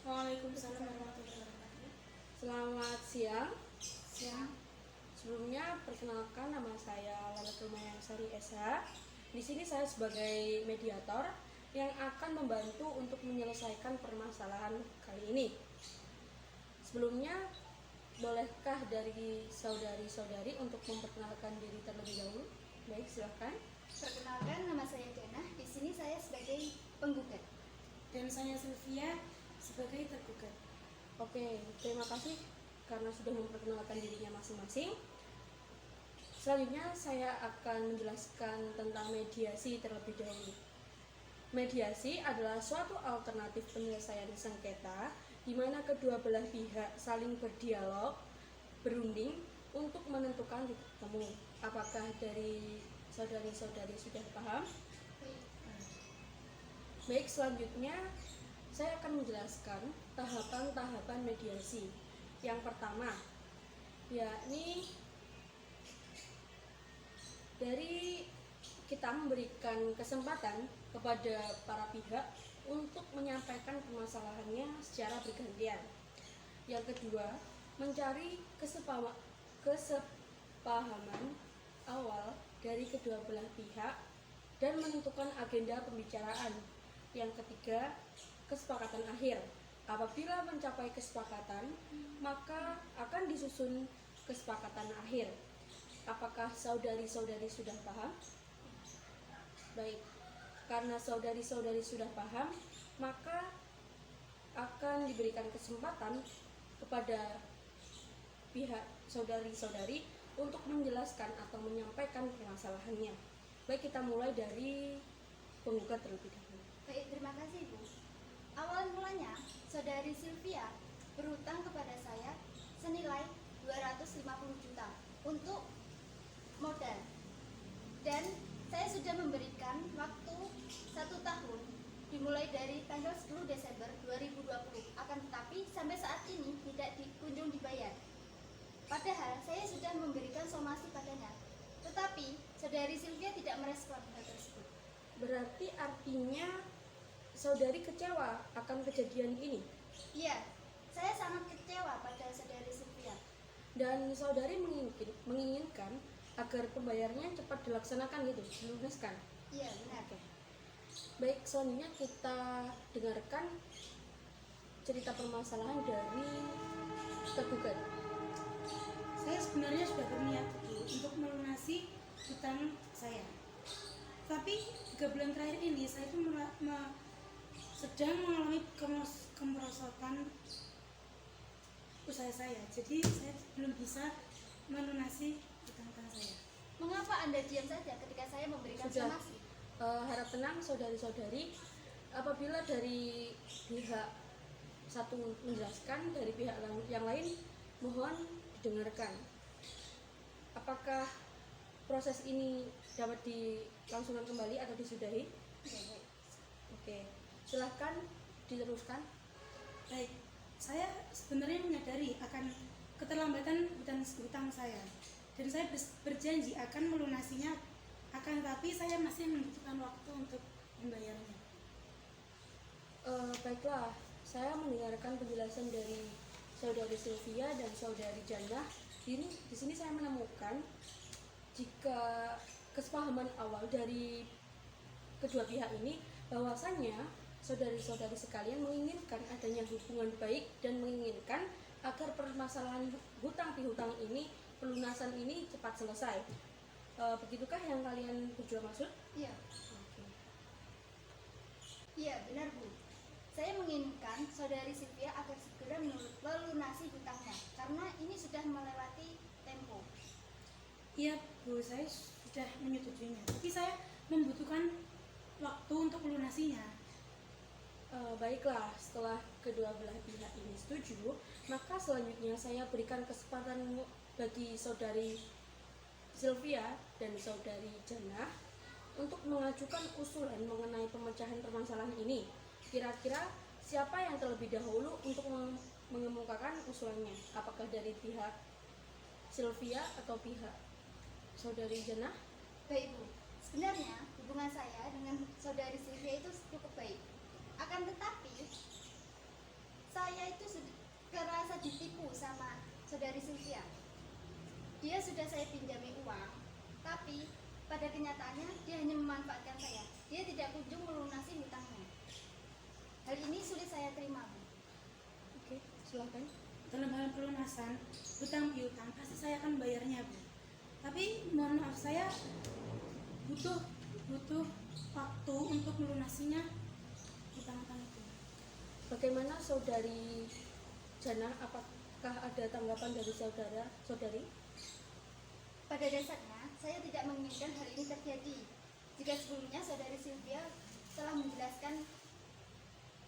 Waalaikumsalam warahmatullahi wabarakatuh. Selamat siang. Siang. Sebelumnya perkenalkan, nama saya Lalatul Mayangsari Esa. Di sini saya sebagai mediator yang akan membantu untuk menyelesaikan permasalahan kali ini. Sebelumnya, bolehkah dari saudari-saudari untuk memperkenalkan diri terlebih dahulu? Baik, silakan. Perkenalkan, nama saya Dana. Di sini saya sebagai penggugat. Dan saya Sylvia sebagai tergugat. Oke, terima kasih karena sudah memperkenalkan dirinya masing-masing. Selanjutnya saya akan menjelaskan tentang mediasi terlebih dahulu. Mediasi adalah suatu alternatif penyelesaian sengketa di mana kedua belah pihak saling berdialog, berunding untuk menentukan titik temu. Apakah dari saudari-saudari sudah paham? Baik, selanjutnya saya akan menjelaskan tahapan-tahapan mediasi. Yang pertama, yakni dari kita memberikan kesempatan kepada para pihak untuk menyampaikan permasalahannya secara bergantian. Yang kedua, mencari kesepahaman awal dari kedua belah pihak dan menentukan agenda pembicaraan. Yang ketiga, kesepakatan akhir. Apabila mencapai kesepakatan, maka akan disusun kesepakatan akhir. Apakah saudari-saudari sudah paham? Baik, karena saudari-saudari sudah paham, maka akan diberikan kesempatan kepada pihak saudari-saudari untuk menjelaskan atau menyampaikan permasalahannya. Baik, kita mulai dari penggugat terlebih dahulu. Baik, terima kasih Bu. Awal mulanya, saudari Sylvia berutang kepada saya senilai 250 juta untuk modal. Dan saya sudah memberikan waktu 1 tahun dimulai dari tanggal 10 Desember 2020. Akan tetapi sampai saat ini tidak kunjung dibayar. Padahal saya sudah memberikan somasi padanya. Tetapi saudari Sylvia tidak merespon hal tersebut. Berarti artinya saudari kecewa akan kejadian ini? Iya, saya sangat kecewa pada saudari Sylvia. Dan saudari menginginkan agar pembayarannya cepat dilaksanakan gitu, dilunaskan? Iya, benar. Oke. Baik, selanjutnya kita dengarkan cerita permasalahan dari tergugat. Saya sebenarnya sudah berniat untuk melunasi hutang saya. Tapi 3 bulan terakhir ini saya itu sedang mengalami kemerosotan usaha saya. Jadi saya belum bisa melunasi hutang-hutang saya. Mengapa Anda diam saja ketika saya memberikan Sudah. somasi? Harap tenang saudari-saudari. Apabila dari pihak satu menjelaskan, dari pihak yang lain mohon didengarkan. Apakah proses ini dapat dilangsungkan kembali atau disudahi? Oke, silahkan diteruskan. Baik, saya sebenarnya menyadari akan keterlambatan hutang saya. Dan saya berjanji akan melunasinya. Akan tetapi saya masih membutuhkan waktu untuk membayarnya. Baiklah, saya mendengarkan penjelasan dari saudari Sylvia dan saudari Jannah. Di sini saya menemukan jika kesepahaman awal dari kedua pihak ini bahwasannya saudari-saudari sekalian menginginkan adanya hubungan baik dan menginginkan agar permasalahan hutang piutang ini, pelunasan ini cepat selesai. Begitukah yang kalian berdua maksud? Iya. Oke. Iya, benar Bu. Saya menginginkan saudari Sylvia agar segera melunasi hutangnya karena ini sudah melewati tempo. Iya Bu, saya sudah menyetujuinya. Tapi saya membutuhkan waktu untuk melunasinya. Baiklah, setelah kedua belah pihak ini setuju, maka selanjutnya saya berikan kesempatan bagi saudari Sylvia dan saudari Jannah untuk mengajukan usulan mengenai pemecahan permasalahan ini. Kira-kira siapa yang terlebih dahulu untuk mengemukakan usulannya? Apakah dari pihak Sylvia atau pihak saudari Jannah? Baik Bu, sebenarnya hubungan saya dengan saudari Sylvia itu cukup baik. Akan tetapi telah ditipu sama saudari Sylvia. Dia sudah saya pinjami uang, tapi pada kenyataannya dia hanya memanfaatkan saya. Dia tidak kunjung melunasi hutangnya. Hal ini sulit saya terima, Bu. Oke, silakan. Dalam hal pelunasan hutang piutang pasti saya akan membayarnya, Bu. Tapi mohon maaf, saya butuh waktu untuk melunasinya hutang-hutang itu. Bagaimana saudari Jannah, apakah ada tanggapan dari saudari? Pada dasarnya, saya tidak menginginkan hal ini terjadi. Jika sebelumnya saudari Sylvia telah menjelaskan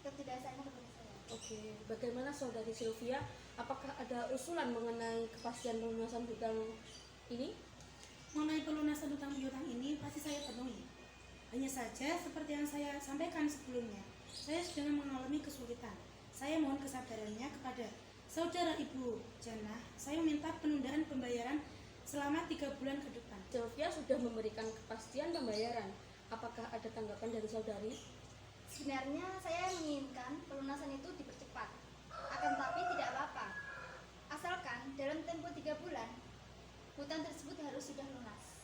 ketidaksaannya kepada saya. Oke, bagaimana saudari Sylvia? Apakah ada usulan mengenai kepastian pelunasan hutang ini? Mengenai pelunasan hutang piutang ini pasti saya penuhi. Hanya saja seperti yang saya sampaikan sebelumnya, saya sedang mengalami kesulitan. Saya mohon kesabarannya kepada saudara Ibu Jannah. Saya meminta penundaan pembayaran selama 3 bulan ke depan. Sylvia sudah memberikan kepastian pembayaran. Apakah ada tanggapan dari saudari? Sebenarnya saya menginginkan pelunasan itu dipercepat. Akan tapi tidak apa-apa. Asalkan dalam tempo 3 bulan, hutang tersebut harus sudah lunas.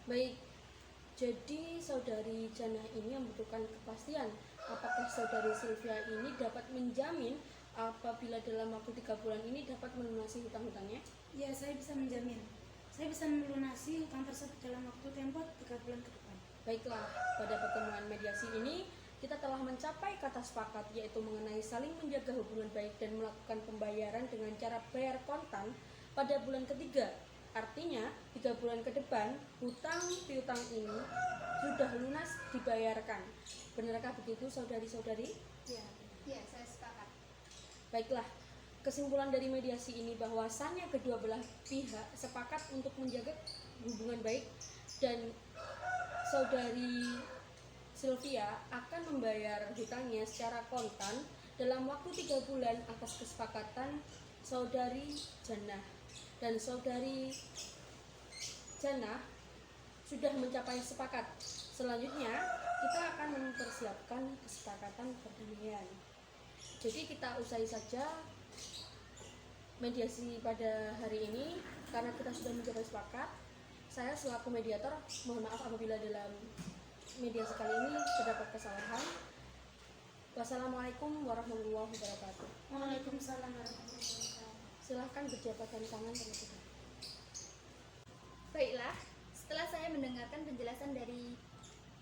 Baik, jadi saudari Jannah ini membutuhkan kepastian. Apakah saudari Sylvia ini dapat menjamin apabila dalam waktu 3 bulan ini dapat melunasi hutang-hutangnya? Ya, saya bisa menjamin. Saya bisa melunasi hutang tersebut dalam waktu tempo 3 bulan ke depan. Baiklah, pada pertemuan mediasi ini kita telah mencapai kata sepakat, yaitu mengenai saling menjaga hubungan baik dan melakukan pembayaran dengan cara bayar kontan pada bulan ketiga. Artinya 3 bulan ke depan hutang piutang ini sudah lunas dibayarkan. Benarkah begitu saudari-saudari? Ya, saya sepakat. Baiklah, kesimpulan dari mediasi ini bahwasannya kedua belah pihak sepakat untuk menjaga hubungan baik dan saudari Sylvia akan membayar hutangnya secara kontan dalam waktu 3 bulan atas kesepakatan saudari Jannah. Dan saudari Jannah sudah mencapai sepakat. Selanjutnya kita akan mempersiapkan kesepakatan perdamaian. Jadi kita usai saja mediasi pada hari ini karena kita sudah mencapai sepakat. Saya selaku mediator mohon maaf apabila dalam mediasi kali ini terdapat kesalahan. Wassalamualaikum warahmatullahi wabarakatuh. Waalaikumsalam warahmatullahi wabarakatuh. Silahkan berjabatkan tangan terlebih dahulu. Baiklah, setelah saya mendengarkan penjelasan dari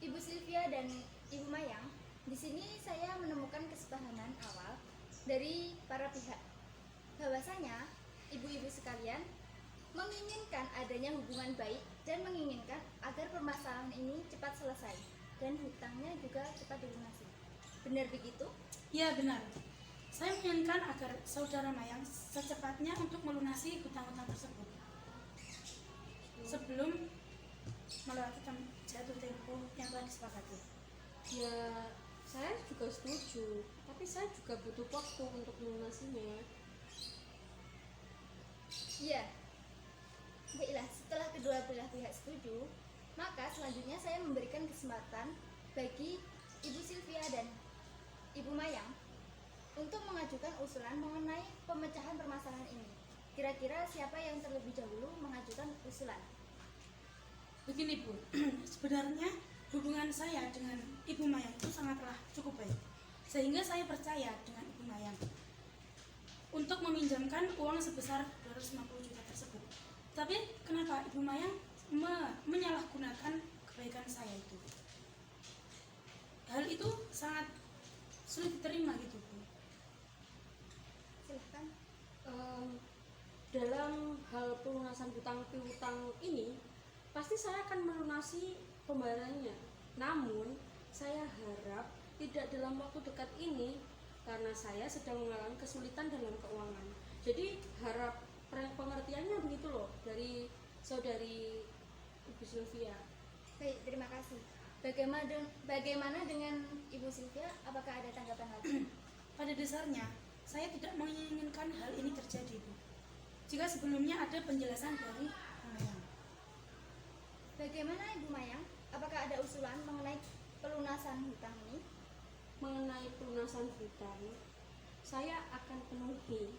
Ibu Sylvia dan Ibu Mayang, di sini saya menemukan kesepahaman awal dari para pihak. Bahwasanya ibu-ibu sekalian menginginkan adanya hubungan baik dan menginginkan agar permasalahan ini cepat selesai dan hutangnya juga cepat dilunasi. Benar begitu? Ya, benar. Saya menginginkan agar saudara Mayang secepatnya untuk melunasi hutang-hutang tersebut sebelum melewati jatuh tempo yang telah disepakati. Ya, saya juga setuju, tapi saya juga butuh waktu untuk melunasinya. Iya. Baiklah, setelah kedua belah pihak setuju, maka selanjutnya saya memberikan kesempatan bagi Ibu Sylvia dan Ibu Mayang untuk mengajukan usulan mengenai pemecahan permasalahan ini. Kira-kira siapa yang terlebih dahulu mengajukan usulan? Begini, Bu, sebenarnya hubungan saya dengan Ibu Mayang itu sangatlah cukup baik, sehingga saya percaya dengan Ibu Mayang untuk meminjamkan uang sebesar 250 juta tersebut. Tapi kenapa Ibu Mayang menyalahgunakan kebaikan saya itu? Hal itu sangat sulit diterima gitu, Bu. Silahkan. Dalam hal pelunasan hutang piutang ini pasti saya akan melunasi pembayarannya. Namun saya harap tidak dalam waktu dekat ini karena saya sedang mengalami kesulitan dalam keuangan. Jadi harap pengertiannya begitu loh dari saudari Ibu Sylvia. Baik, terima kasih. Bagaimana dengan Ibu Sylvia? Apakah ada tanggapan lagi? Pada dasarnya, saya tidak menginginkan hal ini terjadi, Bu. Jika sebelumnya ada penjelasan dari Ibu Mayang. Bagaimana Ibu Mayang? Apakah ada usulan mengenai pelunasan hutang ini? Mengenai pelunasan hutang, saya akan penuhi.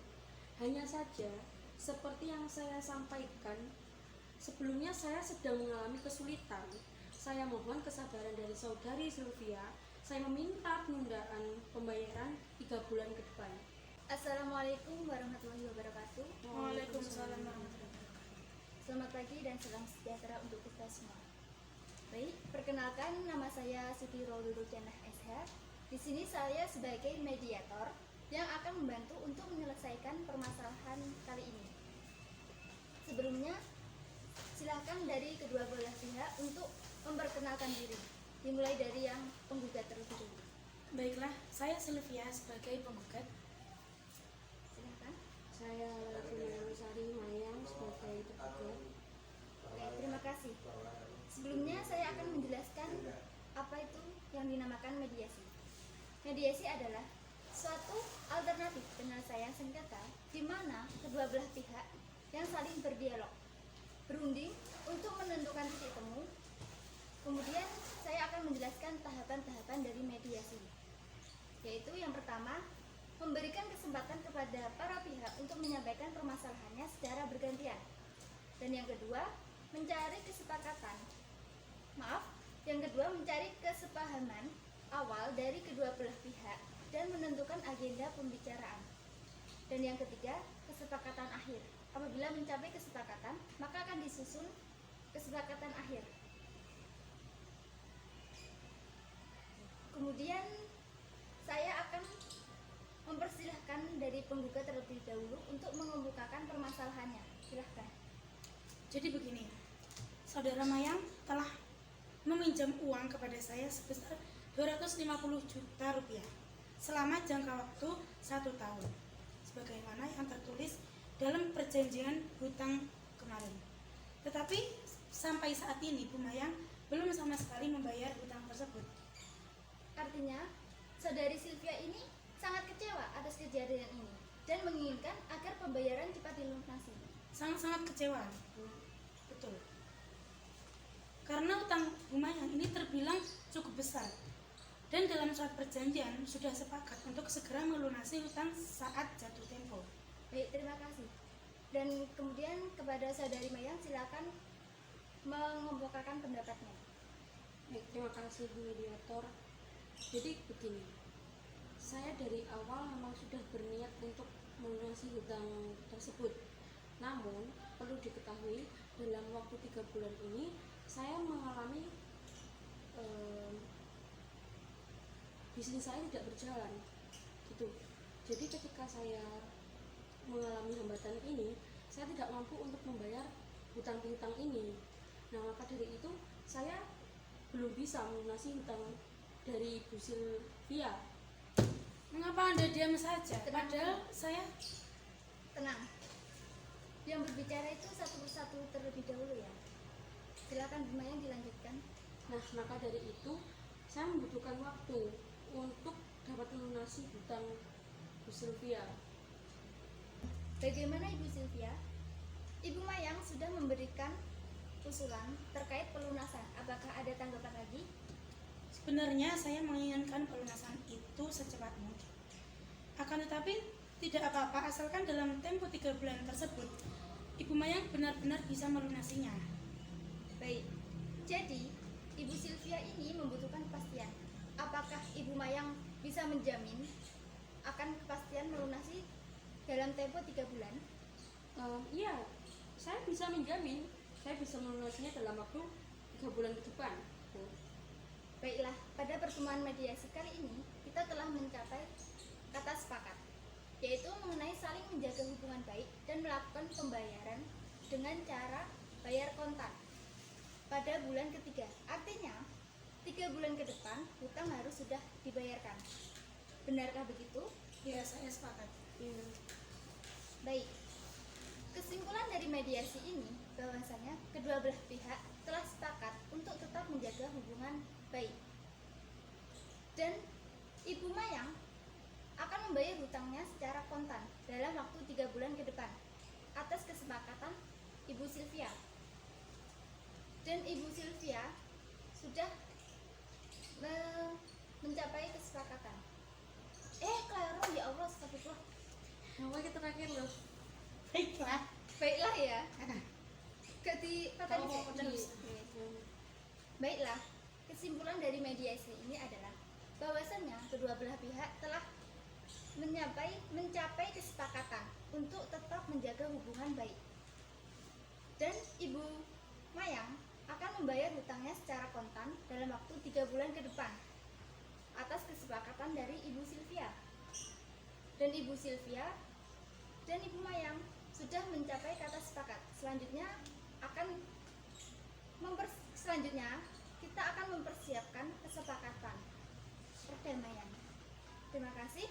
Hanya saja, seperti yang saya sampaikan, sebelumnya saya sedang mengalami kesulitan. Saya mohon kesabaran dari saudari Sylvia. Saya meminta penundaan pembayaran 3 bulan ke depan. Assalamualaikum warahmatullahi wabarakatuh. Waalaikumsalam warahmatullahi wabarakatuh. Selamat pagi dan salam sejahtera untuk kita semua. Baik, perkenalkan nama saya Siti Roldul Jannah SH. Di sini saya sebagai mediator yang akan membantu untuk menyelesaikan permasalahan kali ini. Sebelumnya, silakan dari kedua belah pihak untuk memperkenalkan diri. Dimulai dari yang penggugat terlebih dahulu. Baiklah, saya Sylvia sebagai penggugat. Silakan. Saya Sari Mayang sebagai tergugat. Baik, terima kasih. Sebelumnya saya akan menjelaskan apa itu yang dinamakan mediasi. Mediasi adalah suatu alternatif penyelesaian sengketa di mana kedua belah pihak yang saling berdialog, berunding untuk menentukan titik temu. Kemudian saya akan menjelaskan tahapan-tahapan dari mediasi, yaitu yang pertama, memberikan kesempatan kepada para pihak untuk menyampaikan permasalahannya secara bergantian. Dan yang kedua, mencari kesepahaman awal dari kedua belah pihak dan menentukan agenda pembicaraan. Dan yang ketiga, kesepakatan akhir. Apabila mencapai kesepakatan, maka akan disusun kesepakatan akhir. Kemudian saya akan mempersilahkan dari penggugat terlebih dahulu untuk mengemukakan permasalahannya. Silahkan. Jadi begini, saudara Mayang telah meminjam uang kepada saya sebesar 250 juta rupiah selama jangka waktu 1 tahun, sebagaimana yang tertulis dalam perjanjian hutang kemarin. Tetapi sampai saat ini Bu Mayang belum sama sekali membayar hutang tersebut. Artinya, saudari Sylvia ini sangat kecewa atas kejadian ini dan menginginkan agar pembayaran cepat dilunasi. Sangat-sangat kecewa, Bu. Betul. Karena utang Bu Mayang ini terbilang cukup besar. Dan dalam surat perjanjian sudah sepakat untuk segera melunasi hutang saat jatuh tempo. Baik, terima kasih. Dan kemudian kepada saudari Mayang silakan mengemukakan pendapatnya. Baik, terima kasih Bu Mediator. Jadi begini, saya dari awal memang sudah berniat untuk melunasi hutang tersebut. Namun perlu diketahui dalam waktu 3 bulan ini saya mengalami bisnis saya tidak berjalan, gitu. Jadi ketika saya mengalami hambatan ini, saya tidak mampu untuk membayar hutang piutang ini. Nah, maka dari itu saya belum bisa melunasi hutang dari Bu Sylvia. Mengapa Anda diam saja? Padahal saya Tenang. Yang berbicara itu satu persatu terlebih dahulu ya. Silakan Bu Mayang dilanjutkan. Nah, maka dari itu saya membutuhkan waktu untuk dapat melunasi hutang Bu Sylvia. Bagaimana Ibu Sylvia? Ibu Mayang sudah memberikan usulan terkait pelunasan. Apakah ada tanggapan lagi? sebenarnya saya menginginkan pelunasan itu secepat mungkin. Akan tetapi tidak apa-apa asalkan dalam tempo 3 bulan tersebut Ibu Mayang benar-benar bisa melunasinya. Baik. Jadi, Ibu Sylvia ini membutuhkan kepastian. Apakah Ibu Mayang bisa menjamin akan kepastian melunasi dalam tempo 3 bulan? Iya, saya bisa menjamin saya bisa melunasinya dalam waktu 3 bulan ke depan, Bu. Baiklah, pada pertemuan mediasi kali ini kita telah mencapai kata sepakat, yaitu mengenai saling menjaga hubungan baik dan melakukan pembayaran dengan cara bayar kontan pada bulan ketiga. Artinya 3 bulan ke depan hutang harus sudah dibayarkan. Benarkah begitu? Ya, saya sepakat. Baik. Kesimpulan dari mediasi ini bahwasanya kedua belah pihak telah sepakat untuk tetap menjaga hubungan baik. Dan Ibu Mayang akan membayar hutangnya secara kontan dalam waktu 3 bulan ke depan atas kesepakatan Ibu Sylvia. Dan Ibu Sylvia sudah mencapai kesepakatan. Claro, ya Allah, astagfirullah. Apa kita terakhir loh? Baiklah. Baiklah ya. Ah, Patani Kalau mau sih. terus. Baiklah, kesimpulan dari mediasi ini adalah bahwasannya kedua belah pihak telah mencapai kesepakatan untuk tetap menjaga hubungan baik. Dan Ibu Mayang akan membayar hutangnya secara kontan dalam waktu 3 bulan ke depan atas kesepakatan dari Ibu Sylvia. Dan Ibu Sylvia dan Ibu Mayang sudah mencapai kata sepakat. Selanjutnya kita akan mempersiapkan kesepakatan perdamaian. Terima kasih.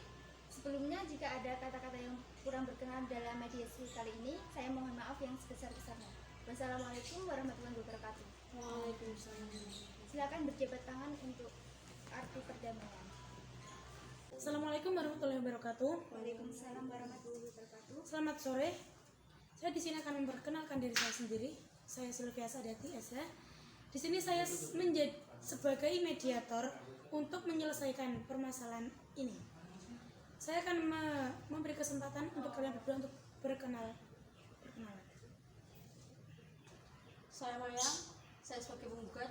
Sebelumnya jika ada kata-kata yang kurang berkenan dalam mediasi kali ini, saya mohon maaf yang sebesar-besarnya. Wassalamualaikum warahmatullahi wabarakatuh. Waalaikumsalam. Silakan berjabat tangan untuk arti perdamaian. Assalamualaikum warahmatullahi wabarakatuh. Waalaikumsalam warahmatullahi wabarakatuh. Selamat sore. Saya di sini akan memperkenalkan diri saya sendiri. Saya Sylvia Sadati SH. Di sini saya menjadi sebagai mediator untuk menyelesaikan permasalahan ini. Saya akan memberi kesempatan untuk kalian berdua untuk perkenalan. Saya Mayang, saya sebagai penggugat.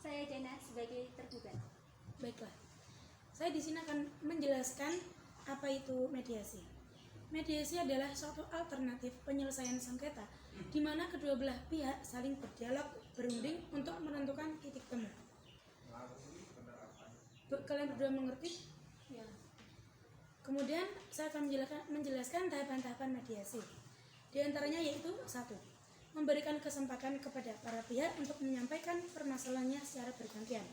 Saya Jana sebagai tergugat. Baiklah. Saya di sini akan menjelaskan apa itu mediasi. Mediasi adalah suatu alternatif penyelesaian sengketa di mana kedua belah pihak saling berdialog, berunding untuk menentukan titik temu. Kalian berdua mengerti? Ya. Kemudian saya akan menjelaskan tahapan-tahapan mediasi. Di antaranya yaitu 1. Memberikan kesempatan kepada para pihak untuk menyampaikan permasalahannya secara bergantian.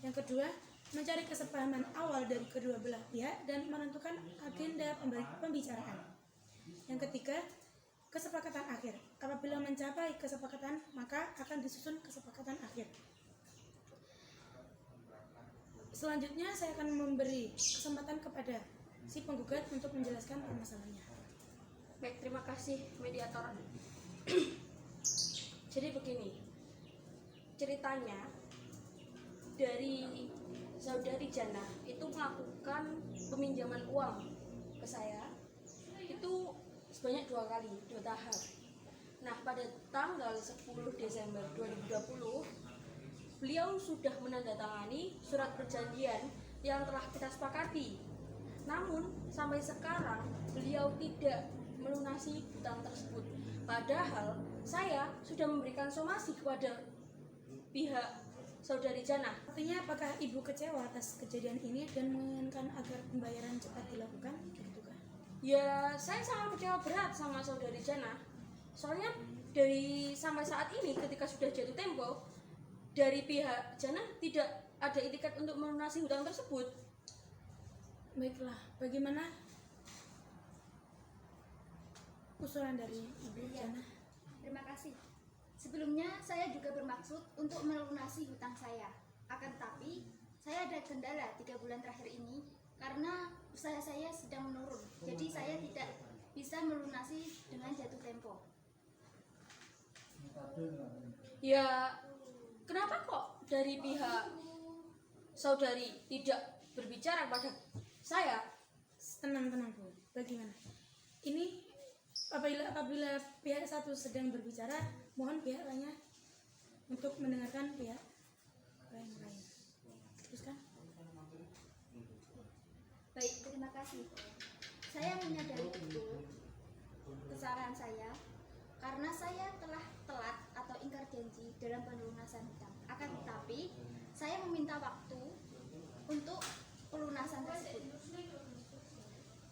Yang kedua, mencari kesepahaman awal dari kedua belah pihak dan menentukan agenda pembicaraan. Yang ketiga, kesepakatan akhir. Apabila mencapai kesepakatan, maka akan disusun kesepakatan akhir. Selanjutnya saya akan memberi kesempatan kepada si penggugat untuk menjelaskan permasalahannya. Baik, terima kasih mediator. Jadi begini, ceritanya dari saudari Jana itu melakukan peminjaman uang ke saya itu sebanyak 2 kali, 2 tahap. Nah, pada tanggal 10 Desember 2020 beliau sudah menandatangani surat perjanjian yang telah kita sepakati. Namun sampai sekarang beliau tidak melunasi hutang tersebut. Padahal saya sudah memberikan somasi kepada pihak saudari Jana. Artinya apakah ibu kecewa atas kejadian ini dan menginginkan agar pembayaran cepat dilakukan? Begitukah? Ya, saya sangat kecewa berat sama saudari Jana. Soalnya dari sampai saat ini ketika sudah jatuh tempo, dari pihak Jana tidak ada itikat untuk melunasi hutang tersebut. Baiklah, bagaimana usulan dari ibu Jana? Terima kasih. Sebelumnya saya juga bermaksud untuk melunasi hutang saya. Akan tetapi saya ada kendala 3 bulan terakhir ini karena usaha saya sedang menurun. Jadi saya tidak bisa melunasi dengan jatuh tempo. Ya, kenapa kok dari pihak saudari tidak berbicara pada saya? Tenang Bu. Bagaimana? Ini apabila pihak satu sedang berbicara, mohon pihak lainnya untuk mendengarkan pihak lain. Teruskan. Baik, terima kasih. Saya menyadari betul kesalahan saya karena saya telah telat atau ingkar janji dalam pelunasan hutang. Akan tetapi, saya meminta waktu untuk pelunasan tersebut.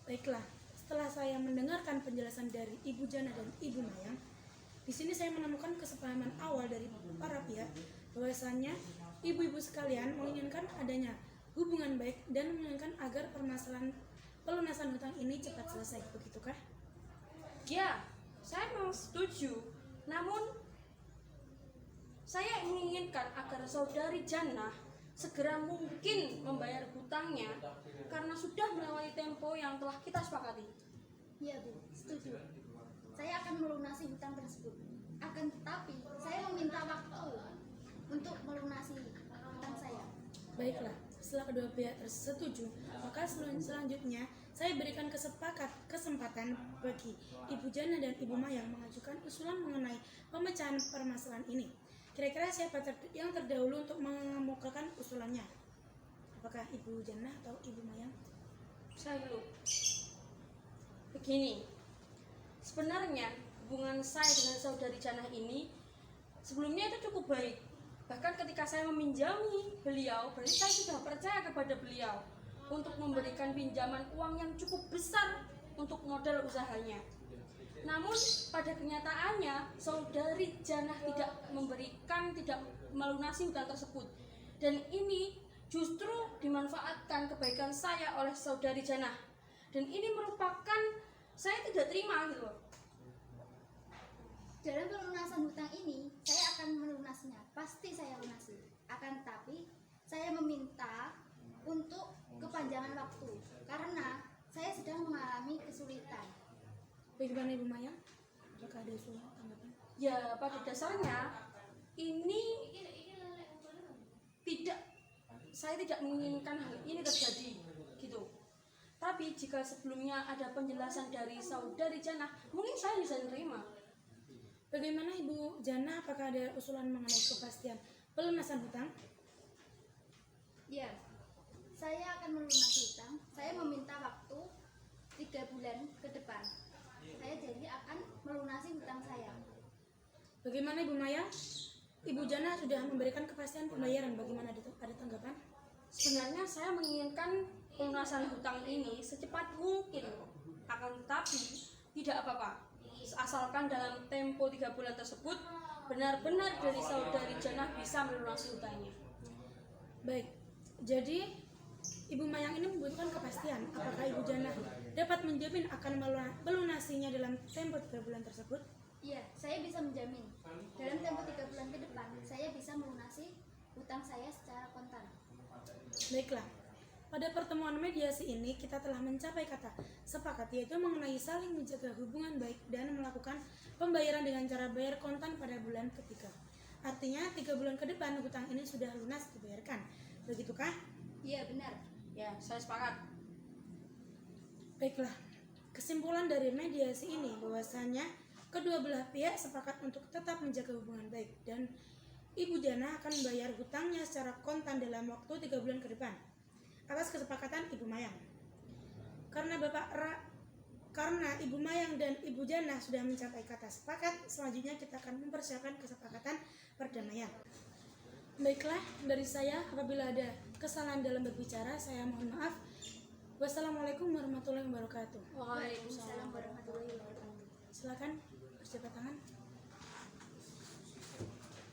Baiklah, setelah saya mendengarkan penjelasan dari Ibu Jana dan Ibu Mayang, di sini saya menemukan kesepahaman awal dari para pihak bahwasannya ibu-ibu sekalian menginginkan adanya hubungan baik dan menginginkan agar permasalahan pelunasan hutang ini cepat selesai. Begitukah? Ya, saya memang setuju. Namun saya menginginkan agar saudari Jannah segera mungkin membayar hutangnya karena sudah melewati tempo yang telah kita sepakati. Ya Bu, setuju. Saya akan melunasi hutang tersebut. Akan tetapi, saya meminta waktu untuk melunasi hutang saya. Baiklah, setelah kedua pihak setuju, maka selanjutnya saya berikan kesempatan kesempatan bagi Ibu Jana dan Ibu Mayang mengajukan usulan mengenai pemecahan permasalahan ini. Kira-kira siapa yang terdahulu untuk mengemukakan usulannya? Apakah Ibu Jana atau Ibu Mayang? Saya dulu. Begini, sebenarnya hubungan saya dengan saudari Jannah ini sebelumnya itu cukup baik. Bahkan ketika saya meminjami beliau, berarti saya sudah percaya kepada beliau untuk memberikan pinjaman uang yang cukup besar untuk modal usahanya. Namun pada kenyataannya saudari Jannah tidak melunasi hutang tersebut. Dan ini justru dimanfaatkan kebaikan saya oleh saudari Jannah. Dan ini merupakan saya tidak terima gitu loh. Dalam pelunasan hutang ini, saya akan melunasinya. Pasti saya lunasi. Akan tetapi, saya meminta untuk kepanjangan waktu karena saya sedang mengalami kesulitan. Bagaimana Ibu Mayang? Apakah ada usulan tanggapan? Ya pada dasarnya ini saya tidak menginginkan hal ini terjadi gitu. Tapi jika sebelumnya ada penjelasan dari saudari Jannah, mungkin saya bisa menerima. Bagaimana Ibu Jana, apakah ada usulan mengenai kepastian pelunasan hutang? Ya, saya akan melunasi hutang. Saya meminta waktu 3 bulan ke depan. Saya janji akan melunasi hutang saya. Bagaimana Ibu Mayang? Ibu Jana sudah memberikan kepastian pembayaran. Bagaimana ada tanggapan? Sebenarnya saya menginginkan pelunasan hutang ini secepat mungkin. Akan tetapi tidak apa-apa. Asalkan dalam tempo 3 bulan tersebut benar-benar dari saudari Jannah bisa melunasi hutangnya. Baik, jadi Ibu Mayang ini membutuhkan kepastian. Apakah Ibu Jana dapat menjamin akan melunasinya dalam tempo 3 bulan tersebut? Iya, saya bisa menjamin. Dalam tempo 3 bulan ke depan, saya bisa melunasi hutang saya secara kontan. Baiklah, pada pertemuan mediasi ini kita telah mencapai kata sepakat, yaitu mengenai saling menjaga hubungan baik dan melakukan pembayaran dengan cara bayar kontan pada bulan ketiga. Artinya 3 bulan ke depan hutang ini sudah lunas dibayarkan. Begitukah? Iya, benar. Ya, saya sepakat. Baiklah, kesimpulan dari mediasi ini bahwasanya kedua belah pihak sepakat untuk tetap menjaga hubungan baik dan Ibu Jana akan membayar hutangnya secara kontan dalam waktu 3 bulan ke depan atas kesepakatan Ibu Mayang. Karena Ibu Mayang dan Ibu Jana sudah mencapai kata sepakat, selanjutnya kita akan mempersiapkan kesepakatan perdamaian. Baiklah, dari saya apabila ada kesalahan dalam berbicara, saya mohon maaf. Wassalamualaikum warahmatullahi wabarakatuh. Waalaikumsalam. Waalaikumsalam warahmatullahi wabarakatuh. Silakan berjabat tangan.